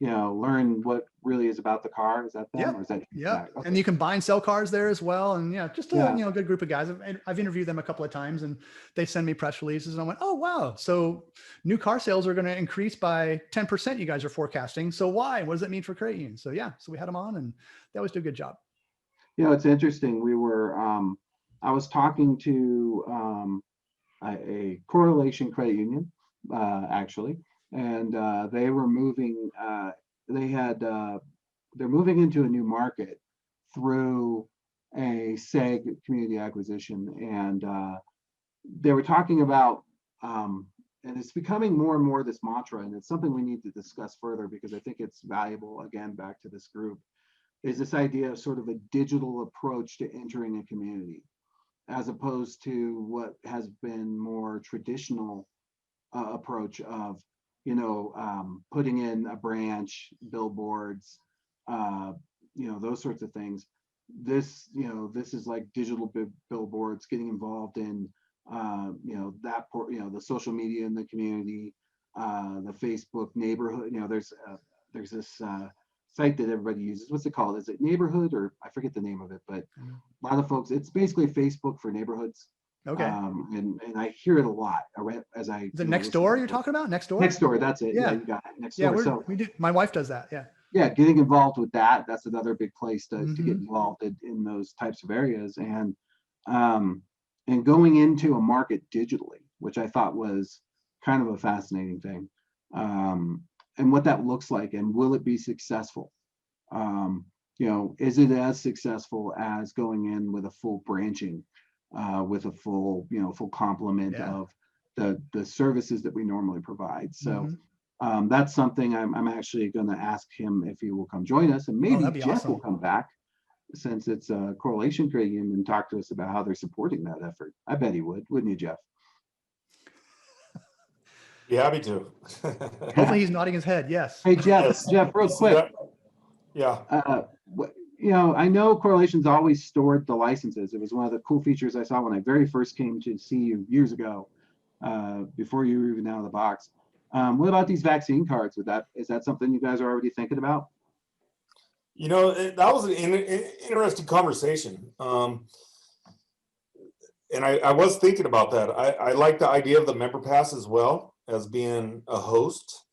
learn what really is about the car. Is that them? Yep. Or is that Yeah. okay. And you can buy and sell cars there as well. And yeah, just a Yeah. good group of guys. I've interviewed them a couple of times, and they send me press releases, and I went, oh wow, so new car sales are going to increase by 10%. You guys are forecasting. So why? What does that mean for credit unions? So yeah, so we had them on, and they always do a good job. It's interesting. I was talking to a correlation credit union, actually, and they were moving. They're moving into a new market through a SEG community acquisition, and they were talking about, and it's becoming more and more this mantra, and it's something we need to discuss further because I think it's valuable. Again, back to this group, is this idea of sort of a digital approach to entering a community, as opposed to what has been more traditional approach of, putting in a branch, billboards, those sorts of things. This is like digital billboards, getting involved in, the social media in the community, the Facebook neighborhood. There's this site that everybody uses. What's it called? Is it Neighborhood, or I forget the name of it, but a lot of folks, it's basically Facebook for neighborhoods. Okay. And I hear it a lot as I. The next door you're talking about? Next door? Next door, that's it. Yeah. You got it. Next Yeah, door. So we do. My wife does that. Yeah. yeah, getting involved with that. That's another big place to get involved in those types of areas. And going into a market digitally, which I thought was kind of a fascinating thing. And what that looks like, and will it be successful? Is it as successful as going in with a full branching, with a full complement of the services that we normally provide? So that's something I'm actually going to ask him if he will come join us, and maybe Jeff will come back, since it's a correlation credit union, and talk to us about how they're supporting that effort. I bet he would, wouldn't you, Jeff? Be happy to. Hopefully he's nodding his head. Yes. Hey, Jeff, Yes. Jeff, real quick. Yeah. I know Correlation's always stored the licenses. It was one of the cool features I saw when I very first came to see you years ago, before you were even out of the box. What about these vaccine cards? Is that something you guys are already thinking about? That was an interesting conversation. And I was thinking about that. I like the idea of the member pass as well, as being a host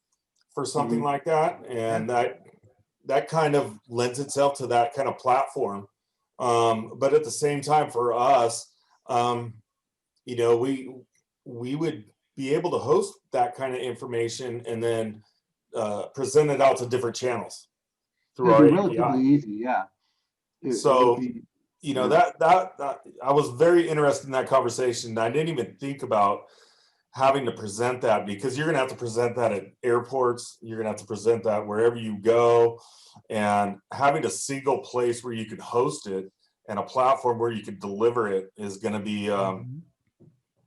for something like that. And that kind of lends itself to that kind of platform. But at the same time, for us, we would be able to host that kind of information and then present it out to different channels through our relatively API. easy, yeah. That I was very interested in that conversation. I didn't even think about having to present that, because you're going to have to present that at airports. You're going to have to present that wherever you go, and having a single place where you could host it and a platform where you could deliver it is going to be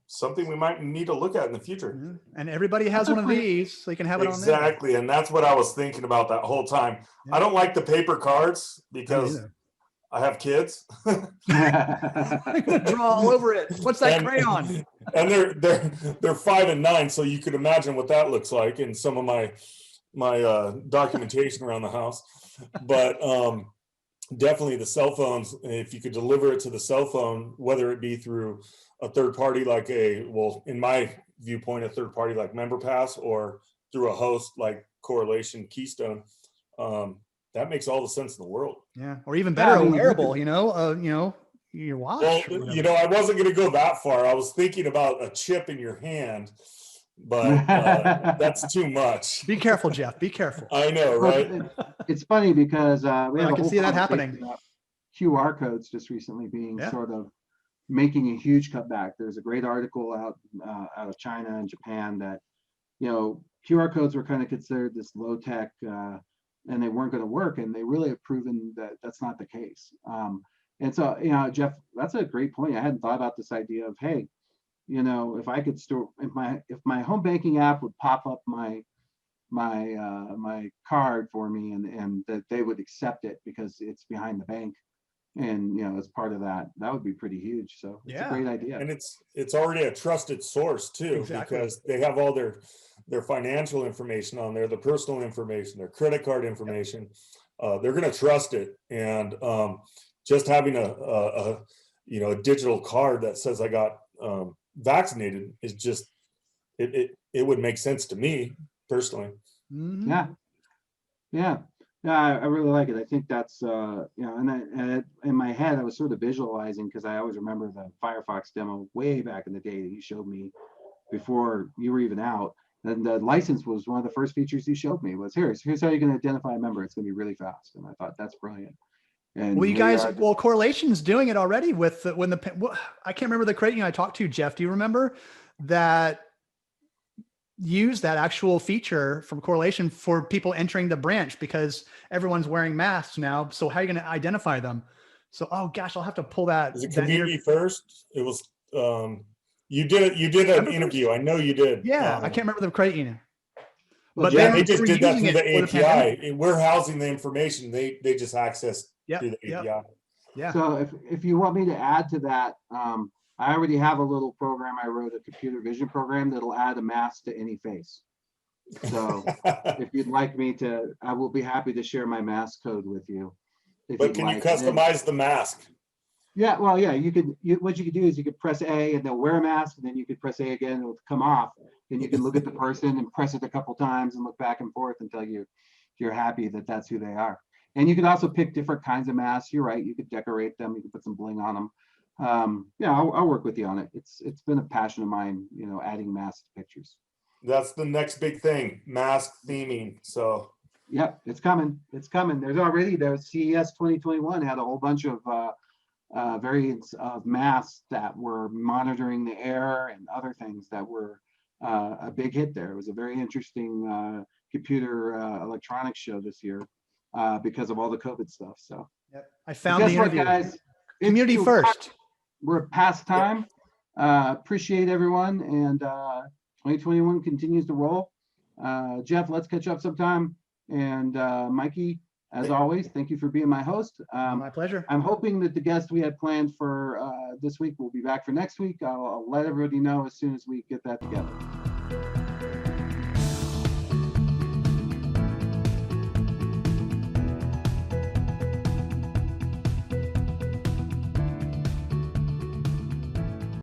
something we might need to look at in the future. And everybody has one of these, so you can have it on there. Exactly. And that's what I was thinking about that whole time. I don't like the paper cards because I have kids. I'm gonna draw all over it. What's that crayon? And they're 5 and 9, so you could imagine what that looks like in some of my documentation around the house. But definitely the cell phones, if you could deliver it to the cell phone, whether it be through a third party in my viewpoint, a third party like MemberPass, or through a host like Correlation Keystone, that makes all the sense in the world. Yeah, or even better, a wearable. Your watch. Well, I wasn't going to go that far. I was thinking about a chip in your hand, but that's too much. Be careful, Jeff. Be careful. I know, right? It's funny because I can see that happening. QR codes just recently being sort of making a huge cutback. There's a great article out of China and Japan that QR codes were kind of considered this low tech, and they weren't going to work, and they really have proven that that's not the case. And so, Jeff, that's a great point. I hadn't thought about this idea of, hey, if I could store, if my home banking app would pop up my card for me, and that they would accept it because it's behind the bank, and as part of that would be pretty huge. So it's a great idea. And it's already a trusted source too, because they have all their financial information on there, their personal information, their credit card information. They're going to trust it. And just having a digital card that says I got vaccinated is just, it would make sense to me personally. Mhm. Yeah, I really like it. I think that's and in my head I was sort of visualizing, because I always remember the Firefox demo way back in the day that you showed me before you were even out. And the license was one of the first features you showed me. Was here's how you can identify a member. It's going to be really fast. And I thought that's brilliant. And Well, you guys, Correlation's doing it already with I can't remember the crate I talked to, Jeff. Do you remember that? Use that actual feature from Correlation for people entering the branch, because everyone's wearing masks now. So how are you going to identify them? So, oh gosh, I'll have to pull that. Is it Community First? It was, you did an interview. I know you did. Yeah. I can't remember the crate. But yeah, they just did that through the API. We're housing the information. They just access through the API. Yeah. So if you want me to add to that, I already have a little program. I wrote a computer vision program that'll add a mask to any face. So if you'd like me to, I will be happy to share my mask code with you. But can you customize the mask? Yeah, well, yeah, you could. What you could do is you could press A and they'll wear a mask, and then you could press A again and it'll come off. Then you can look at the person and press it a couple times and look back and forth until you're happy that that's who they are. And you could also pick different kinds of masks. You're right. You could decorate them. You could put some bling on them. Yeah, I'll work with you on it. It's been a passion of mine, adding masks to pictures. That's the next big thing, mask theming. So yep, it's coming. It's coming. There's CES 2021 had a whole bunch of variants of masks that were monitoring the air and other things that were a big hit there. It was a very interesting computer electronics show this year because of all the COVID stuff. So yep. I found the interview. Guys, Community First. We're past time. Appreciate everyone, and 2021 continues to roll. Jeff, let's catch up sometime. And Mikey, as always, thank you for being my host. My pleasure. I'm hoping that the guest we had planned for this week will be back for next week. I'll let everybody know as soon as we get that together.